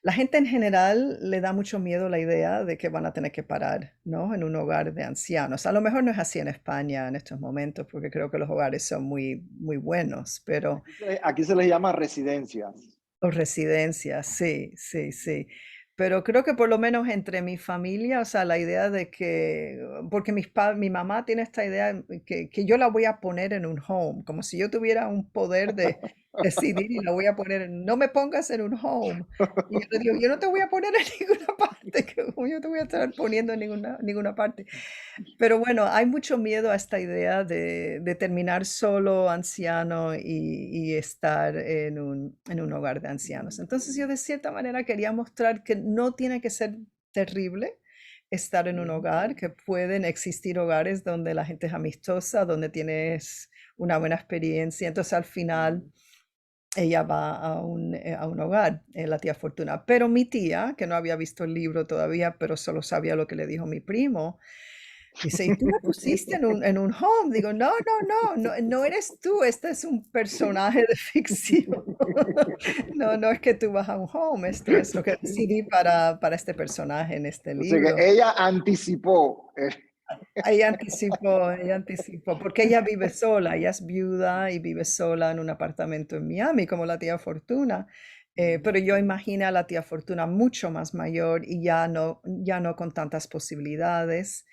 Speaker 2: la gente en general le da mucho miedo la idea de que van a tener que parar, ¿no? En un hogar de ancianos. A lo mejor no es así en España en estos momentos, porque creo que los hogares son muy, muy buenos, pero
Speaker 1: Aquí se les llama residencias.
Speaker 2: o residencias, sí, sí, sí. Pero creo que por lo menos entre mi familia, o sea, la idea de que, porque mi mamá tiene esta idea que yo la voy a poner en un home, como si yo tuviera un poder de decidir y la voy a poner, no me pongas en un home. Y yo le digo, yo no te voy a poner en ninguna parte, que yo te voy a estar poniendo en ninguna parte. Pero bueno, hay mucho miedo a esta idea de terminar solo, anciano y estar en un hogar de ancianos. Entonces yo de cierta manera quería mostrar que no tiene que ser terrible estar en un
Speaker 1: Ujú.
Speaker 2: hogar, que pueden existir hogares donde la gente es amistosa, donde tienes una buena experiencia. Entonces al final ella va a un hogar, la tía Fortuna. Pero mi tía, que no había visto el libro todavía, pero solo sabía lo que le dijo mi primo, dice: "¿Y tú la pusiste en un home?". Digo: "No, no, no, no eres tú, este es un personaje de ficción. No, no es que tú vas a un home, esto es lo que decidí para este personaje en este
Speaker 1: O sea que
Speaker 2: libro".
Speaker 1: ella anticipó.
Speaker 2: Ella anticipó, porque ella vive sola, ella es viuda y vive sola en un apartamento en Miami, como la tía Fortuna, pero yo imagino a la tía Fortuna mucho más mayor y ya no con tantas posibilidades.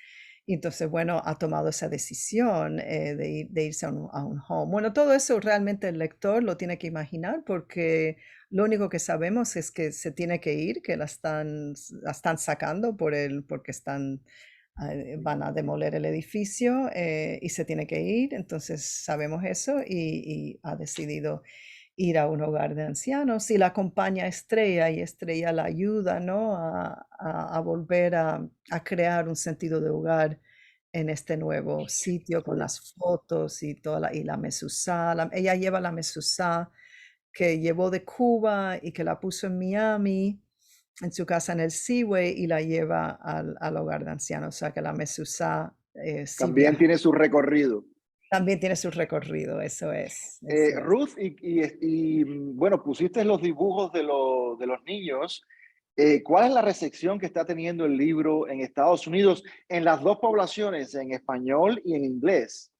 Speaker 2: Y entonces, bueno, ha tomado esa decisión, de irse a un home. Bueno, todo eso realmente el lector lo tiene que imaginar, porque lo único que sabemos es que se tiene que ir, que la están sacando porque van a demoler el edificio, y se tiene que ir, entonces sabemos eso y ha decidido ir a un hogar de ancianos y la acompaña Estrella y Estrella la ayuda, ¿no? A volver a crear un sentido de hogar en este nuevo sitio con
Speaker 1: Sí.
Speaker 2: las fotos y la mezuzá. Ella lleva la mezuzá que llevó de Cuba y que la puso en Miami, en su casa en el Seaway, y la lleva al hogar de ancianos. O sea que la mezuzá sí
Speaker 1: También
Speaker 2: viaja.
Speaker 1: tiene su recorrido.
Speaker 2: También tiene su recorrido, eso es, eso es.
Speaker 1: Ruth, bueno, pusiste los dibujos de los niños. ¿Cuál es la recepción que está teniendo el libro en Estados Unidos en las dos poblaciones, en español y en inglés?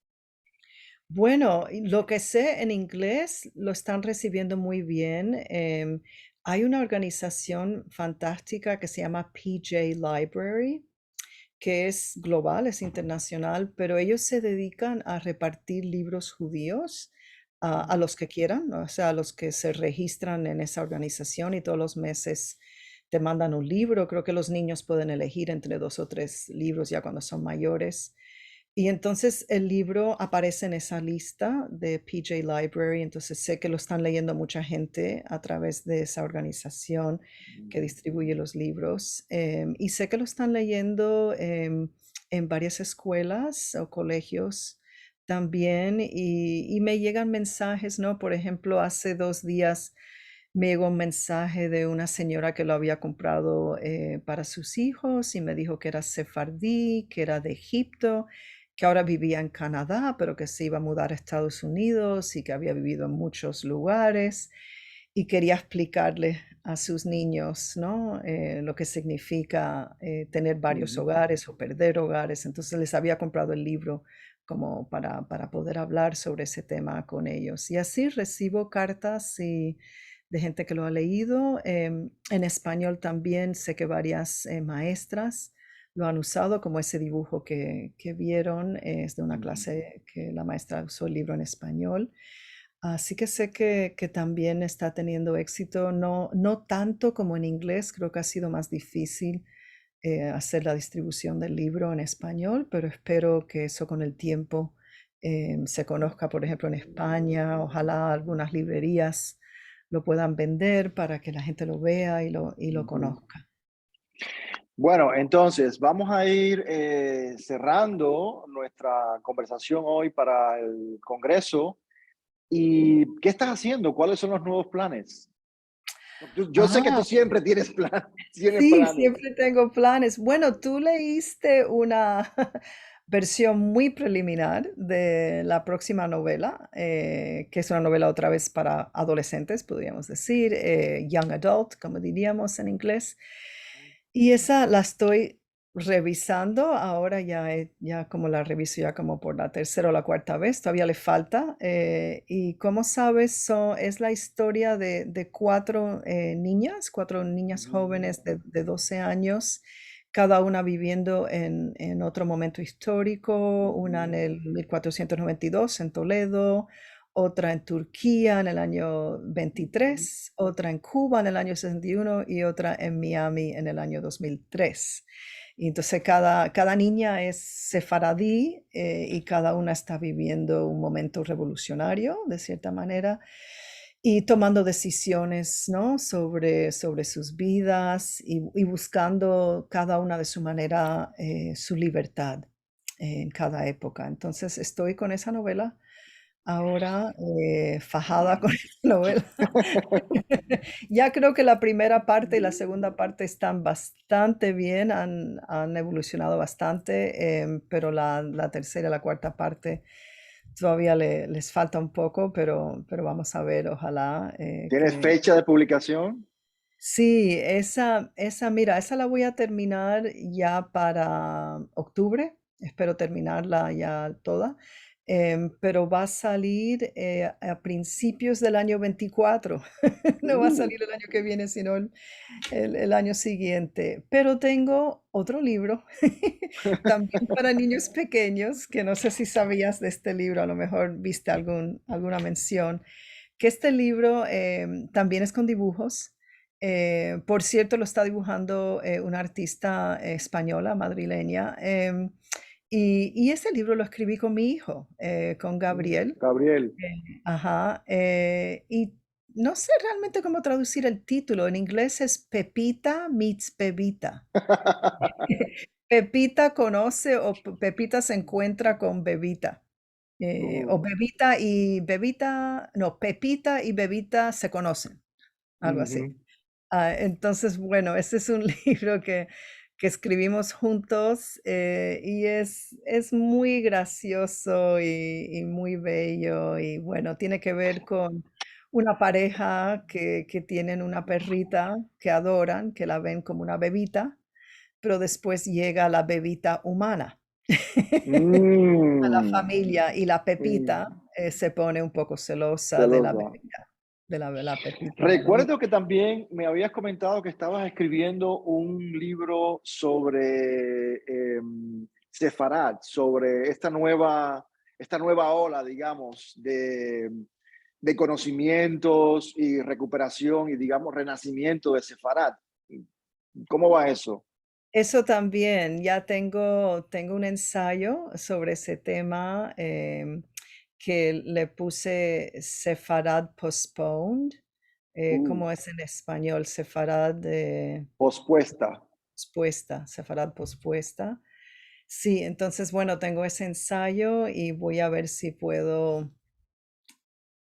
Speaker 2: Bueno, y lo que sé en inglés lo están recibiendo muy bien. Hay una organización fantástica que se llama PJ Library, que es global, es internacional, pero ellos se dedican a repartir libros judíos a los que quieran, ¿no? O sea, a los que se registran en esa organización y todos los meses te mandan un libro. Creo que los niños pueden elegir entre 2 o 3 libros ya cuando son mayores. Y entonces el libro aparece en esa lista de PJ Library, entonces sé que lo están leyendo mucha gente a través de esa organización que distribuye los libros, y sé que lo están leyendo, en varias escuelas o colegios también, y me llegan mensajes, ¿no? Por ejemplo, hace 2 días me llegó un mensaje de una señora que lo había comprado, para sus hijos, y me dijo que era sefardí, que era de Egipto, que ahora vivía en Canadá, pero que se iba a mudar a Estados Unidos y que había vivido en muchos lugares, y quería explicarle a sus niños, ¿no? Lo que significa, tener varios
Speaker 1: Ujú,
Speaker 2: hogares o perder hogares. Entonces les había comprado el libro como para poder hablar sobre ese tema con ellos. Y así recibo cartas de gente que lo ha leído. En español también sé que varias maestras lo han usado, como ese dibujo que vieron, es de una
Speaker 1: ujú.
Speaker 2: clase que la maestra usó el libro en español. Así que sé que también está teniendo éxito, no tanto como en inglés, creo que ha sido más difícil hacer la distribución del libro en español, pero espero que eso con el tiempo se conozca, por ejemplo, en España. Ojalá algunas librerías lo puedan vender para que la gente lo vea y lo
Speaker 1: Ujú.
Speaker 2: conozca.
Speaker 1: Bueno, entonces vamos a ir cerrando nuestra conversación hoy para el Congreso. ¿Y qué estás haciendo? ¿Cuáles son los nuevos planes? Yo sé que tú
Speaker 2: Ah,
Speaker 1: siempre tienes tienes
Speaker 2: sí,
Speaker 1: planes.
Speaker 2: siempre tengo planes. Bueno, tú leíste una versión muy preliminar de la próxima novela, que es una novela otra vez para adolescentes, podríamos decir, young adult, como diríamos en inglés. Y esa la estoy revisando, ahora ya como la reviso ya como por la tercera o la cuarta vez, todavía le falta. Y como sabes, es la historia de cuatro niñas jóvenes de 12 años, cada una viviendo en otro momento histórico, una en el 1492 en Toledo, otra en Turquía en el año 23, otra en Cuba en el año 61 y otra en Miami en el año 2003. Y entonces cada niña es sefaradí, y cada una está viviendo un momento revolucionario, de cierta manera, y tomando decisiones, ¿no? sobre sus vidas y buscando cada una de su manera su libertad en cada época. Entonces estoy con esa novela ahora, fajada con esta novela. Ya creo que la primera parte y la segunda parte están bastante bien, han evolucionado bastante, pero la tercera y la cuarta parte todavía les falta un poco, pero vamos a ver, ojalá,
Speaker 1: ¿Tienes
Speaker 2: que
Speaker 1: fecha de publicación?
Speaker 2: sí, mira, esa la voy a terminar ya para octubre, espero terminarla ya toda, pero va a salir, a principios del año 24. No va a
Speaker 1: Uh,
Speaker 2: salir el año que viene, sino el año siguiente. Pero tengo otro libro, también para niños pequeños, que no sé si sabías de este libro, a lo mejor viste alguna mención, que este libro también es con dibujos. Por cierto, lo está dibujando una artista española, madrileña. Y ese libro lo escribí con mi hijo, con Gabriel.
Speaker 1: Gabriel.
Speaker 2: Ajá, y no sé realmente cómo traducir el título. En inglés es Pepita meets Bebita. Pepita conoce o Pepita se encuentra con Bebita. O
Speaker 1: Uh,
Speaker 2: Bebita, no, Pepita y Bebita se conocen, algo así.
Speaker 1: ujú.
Speaker 2: Entonces, bueno, ese es un libro que escribimos juntos, y es muy gracioso y muy bello. Y bueno, tiene que ver con una pareja que tienen una perrita que adoran, que la ven como una bebita, pero después llega la bebita humana a la
Speaker 1: Mm,
Speaker 2: familia, y la Pepita
Speaker 1: mm,
Speaker 2: se pone un poco celosa de la
Speaker 1: celoso.
Speaker 2: bebita, de la Pepita, la bebita.
Speaker 1: Recuerdo que también me habías comentado que estabas escribiendo un libro sobre Sefarad, sobre esta nueva ola, digamos, de conocimientos y recuperación y, digamos, renacimiento de Sefarad. ¿Cómo va eso?
Speaker 2: Eso también, ya tengo un ensayo sobre ese tema, que le puse Sefarad Postponed,
Speaker 1: Uh,
Speaker 2: ¿cómo es en español? Sefarad,
Speaker 1: Pospuesta.
Speaker 2: pospuesta, Sefarad pospuesta. Sí, entonces, bueno, tengo ese ensayo y voy a ver si puedo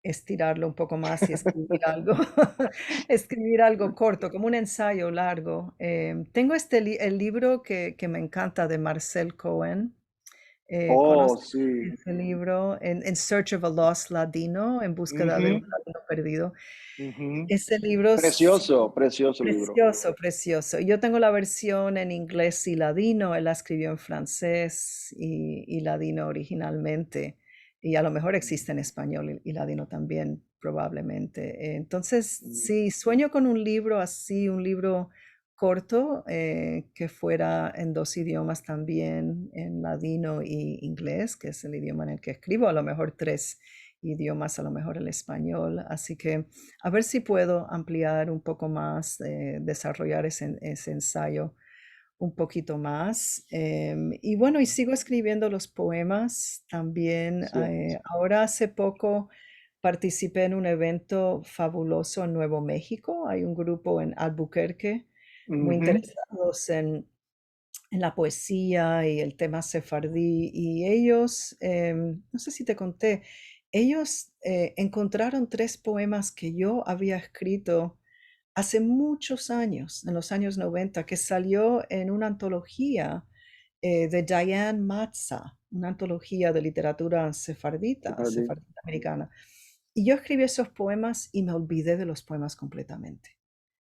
Speaker 2: estirarlo un poco más y escribir algo, escribir algo corto, como un ensayo largo. Tengo el libro que me encanta de Marcel Cohen.
Speaker 1: Oh,
Speaker 2: ¿Conoces
Speaker 1: sí.
Speaker 2: ese libro? En Search of a Lost Ladino, en búsqueda de un
Speaker 1: Ujú,
Speaker 2: ladino perdido.
Speaker 1: ujú.
Speaker 2: Ese libro es
Speaker 1: Precioso, precioso libro.
Speaker 2: precioso, precioso. Yo tengo la versión en inglés y ladino, él la escribió en francés y ladino originalmente, y a lo mejor existe en español y ladino también, probablemente. Entonces,
Speaker 1: Mm,
Speaker 2: sí, sueño con un libro así, un libro corto, que fuera en 2 idiomas también, en ladino y inglés, que es el idioma en el que escribo, a lo mejor 3 idiomas, a lo mejor el español. Así que a ver si puedo ampliar un poco más, desarrollar ese ensayo un poquito más. Y bueno, y sigo escribiendo los poemas también.
Speaker 1: cierto.
Speaker 2: Ahora hace poco participé en un evento fabuloso en Nuevo México. Hay un grupo en Albuquerque muy
Speaker 1: Ujú,
Speaker 2: interesados en la poesía y el tema sefardí, y ellos, no sé si te conté, ellos encontraron 3 poemas que yo había escrito hace muchos años, en los años 90, que salió en una antología de Diane Matza, una antología de literatura sefardita,
Speaker 1: Sefardí.
Speaker 2: sefardita americana. Y yo escribí esos poemas y me olvidé de los poemas completamente.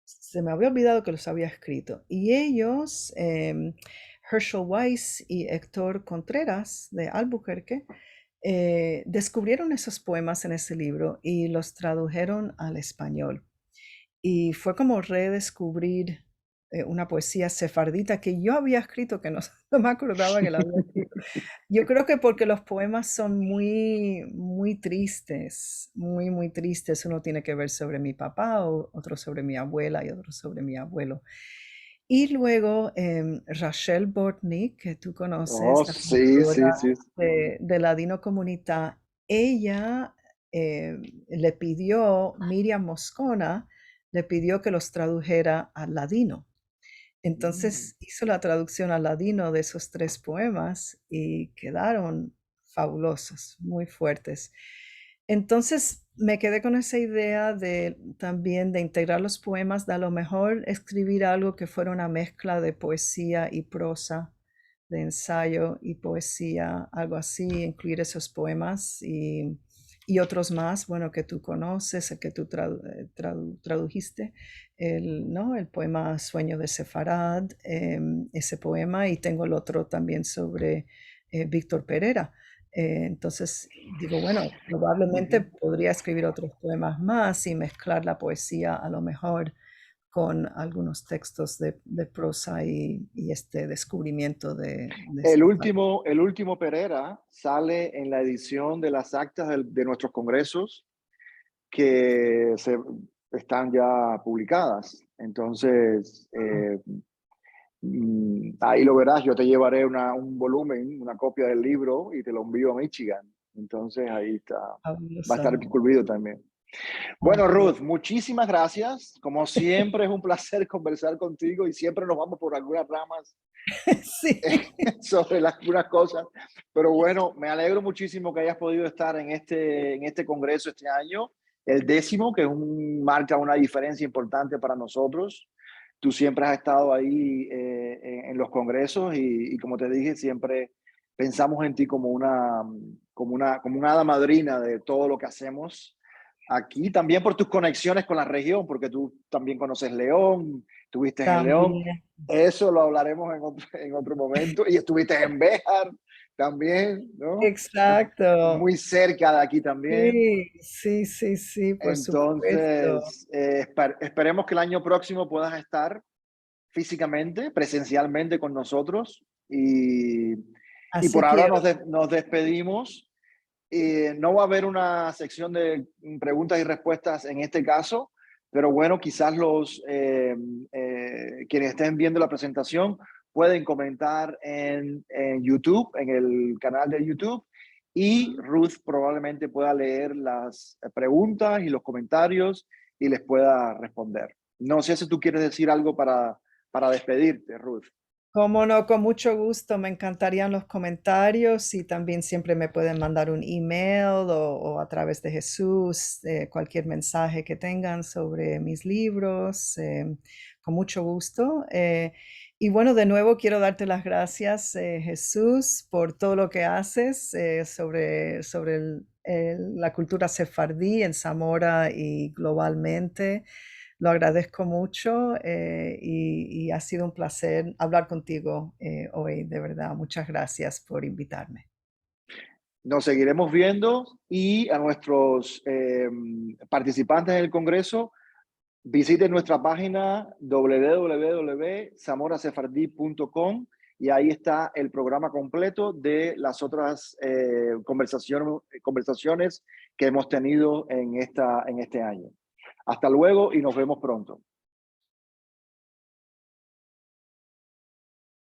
Speaker 2: Se me había olvidado que los había escrito. Y ellos, Herschel Weiss y Héctor Contreras de Albuquerque, descubrieron esos poemas en ese libro y los tradujeron al español. Y fue como redescubrir una poesía sefardita que yo había escrito, que no, no me acordaba que la había escrito. Yo creo que porque los poemas son muy, muy tristes, muy, muy tristes. Uno tiene que ver sobre mi papá, otro sobre mi abuela y otro sobre mi abuelo. Y luego Rachel Bortnick, que tú
Speaker 1: Oh,
Speaker 2: conoces, la
Speaker 1: sí,
Speaker 2: fundadora
Speaker 1: sí, sí.
Speaker 2: de Ladino Comunità, ella le pidió, Miriam Moscona, le pidió que los tradujera al ladino.
Speaker 1: Mm.
Speaker 2: Entonces hizo la traducción al ladino de esos 3 poemas y quedaron fabulosos, muy fuertes. Entonces me quedé con esa idea de también de integrar los poemas, de a lo mejor escribir algo que fuera una mezcla de poesía y prosa, de ensayo y poesía, algo así, incluir esos poemas y otros más, bueno, que tú conoces, el que tú tradujiste, ¿no? El poema Sueño de Sefarad, ese poema, y tengo el otro también sobre Víctor Pereira. Entonces digo, bueno, probablemente
Speaker 1: Ujú.
Speaker 2: podría escribir otros poemas más y mezclar la poesía a lo mejor con algunos textos de prosa y este descubrimiento de Sefarad.
Speaker 1: El último Pereira sale en la edición de las actas de nuestros congresos que están ya publicadas. Entonces, ahí lo verás, yo te llevaré un volumen, una copia del libro y te lo envío a Michigan. Entonces, ahí está, va a estar
Speaker 2: Fabuloso.
Speaker 1: incluido también.
Speaker 2: Ah,
Speaker 1: Bueno,
Speaker 2: qué bueno.
Speaker 1: Ruth, muchísimas gracias. Como siempre, es un placer conversar contigo y siempre nos vamos por algunas ramas
Speaker 2: Sí.
Speaker 1: sobre algunas cosas. Pero bueno, me alegro muchísimo que hayas podido estar en este congreso este año, el 10º, que marca una diferencia importante para nosotros. Tú siempre has estado ahí en los congresos y como te dije, siempre pensamos en ti como una hada madrina de todo lo que hacemos aquí, también por tus conexiones con la región, porque tú también conoces León, estuviste en León,
Speaker 2: También.
Speaker 1: eso lo hablaremos en otro momento, y estuviste en Béjar también, ¿no?
Speaker 2: Exacto.
Speaker 1: Muy cerca de aquí también.
Speaker 2: Sí, sí, sí, sí, por supuesto.
Speaker 1: Entonces, esperemos que el año próximo puedas estar físicamente, presencialmente con nosotros y
Speaker 2: Así
Speaker 1: por ahora
Speaker 2: quiero.
Speaker 1: nos despedimos. No va a haber una sección de preguntas y respuestas en este caso, pero bueno, quienes estén viendo la presentación pueden comentar en YouTube, en el canal de YouTube, y Ruth probablemente pueda leer las preguntas y los comentarios y les pueda responder. No sé si tú quieres decir algo para despedirte, Ruth.
Speaker 2: Cómo no, con mucho gusto. Me encantarían los comentarios y también siempre me pueden mandar un email o a través de Jesús, cualquier mensaje que tengan sobre mis libros, con mucho gusto. Y bueno, de nuevo quiero darte las gracias, Jesús, por todo lo que haces sobre la cultura sefardí en Zamora y globalmente. Lo agradezco mucho y ha sido un placer hablar contigo hoy, de verdad. Muchas gracias por invitarme.
Speaker 1: Nos seguiremos viendo y a nuestros participantes en el Congreso, visiten nuestra página www.zamorasefardí.com y ahí está el programa completo de las otras conversaciones que hemos tenido en este año. Hasta luego y nos vemos pronto.